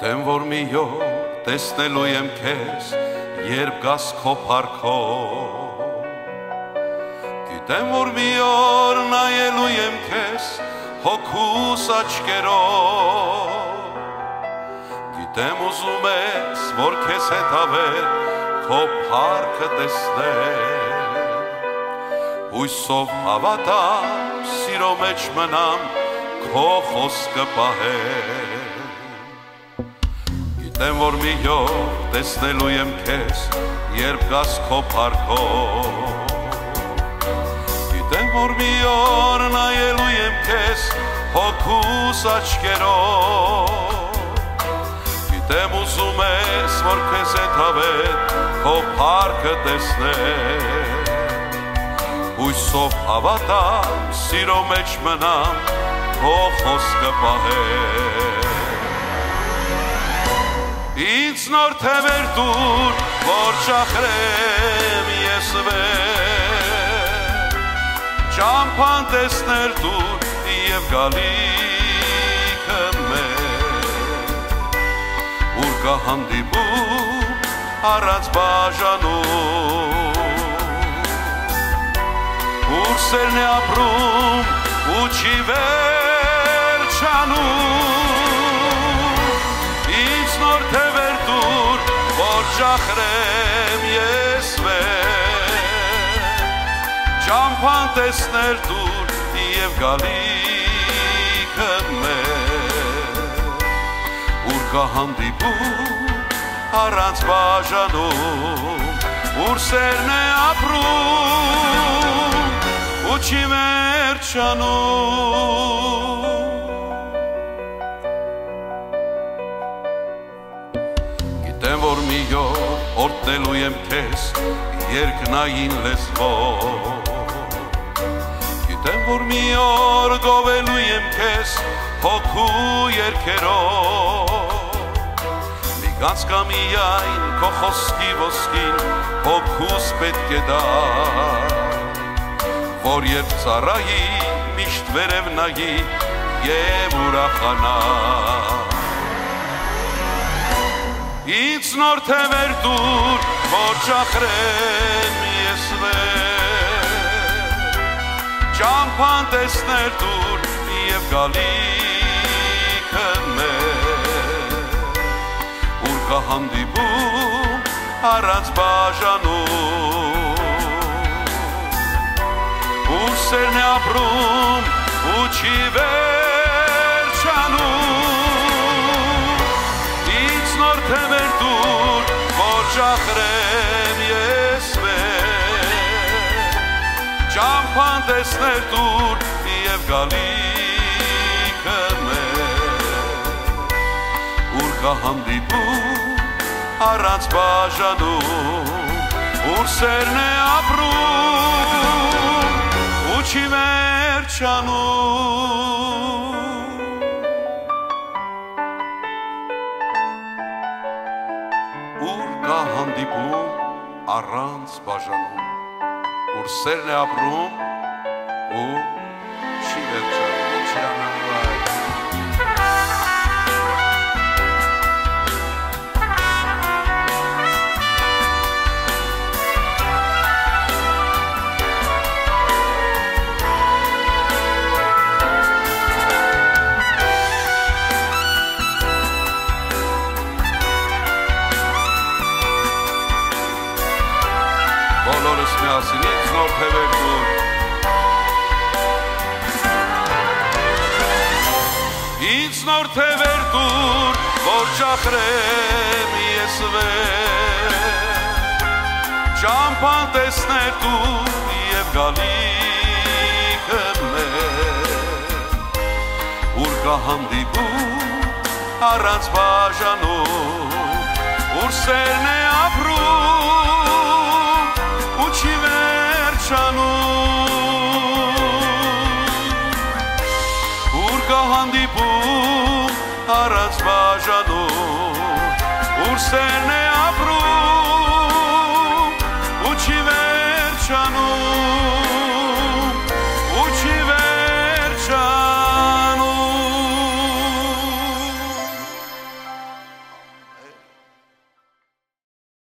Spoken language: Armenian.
Գիտեմ, որ մի օր տեսնելու եմ քեզ, երբ գաս քո փառքով։ Գիտեմ, որ մի օր նայելու եմ քեզ հոգուս աչքերով։ Գիտեմ, ուզում ես, որ քեզ հետ հավեր քո փառքը տեսնել։ Հույսով հավատամ, սիրո մեջ մնամ, քո խոսքը պահել։ Գիտեմ, որ մի օր տեսնելու եմ քեզ, երբ գաս քո փառքով։ Գիտեմ, որ մի օր նայելու եմ քեզ հոգուս աչքերով։ Գիտեմ, ուզում ես, որ քեզ հետ հավեր քո փառքը տեսնել։ Հույսով հավատամ, սիրո մեջ մնամ, քո խոսքը պահել։ Ինձ նոր թևեր դուր, որ ճախրեմ ես վեր, ճամփան տեսներ դուր և գալիքը մեր, ուր կա հանդիպում առանց բաժանում, ուր սերն է ապրում ու չի վերջանում։ Ինձ նոր թևեր դուր, որ ճախրեմ ես վեր, ճամփան տեսներ դուր և գալիքը մեր, ուր կա հանդիպում առանց բաժանում, ուր սերն է ապրում ու չի վերջանում։ Գիտեմ, որ մի օր օրհնելու եմ քեզ երկնային լեզվով։ Գիտեմ, որ մի օր գովելու եմ քեզ հոգու երգերով։ Մի գանց կա միայն քո խոսքի ոսկին հոգուս պետք է դա, որ երբ ծառայի միշտ վերև նայի և ուրախանա։ Ինձ նոր թևեր դուր, որ ճախրեմ ես վեր, ճամփան տեսներ դուր և գալիքը մեր, ուր կա հանդիպում առանց բաժանում, ուր սերն է ապրում ու չի վերջանում։ Ինձ նոր թևեր դուր, որ ճախրեմ ես վեր, ճամփան տեսներ դուր և գալիքը մեր, ուր կա հանդիպում առանց բաժանում, ուր սերն է ապրում ու չի վերջանում։ Ուր կա հանդիպում առանց բաժանում, ուր սերն է ապրում ու չի վերջանում։ Ինչ անանվայ բոլորս միասին ինձ նոր թևեր դուր, ինձ նոր թևեր դուր, որ ճախրեմ ես վեր, ճամփան տեսներ դուր և գալիքը մեր, ուր կա հանդիպում առանց բաժանում, ուր սերն է ապրում ու չի վերջանում, ուր կա հանդիպում առանց բաժանում, ուր սերն է ապրում ու չի վերջանում։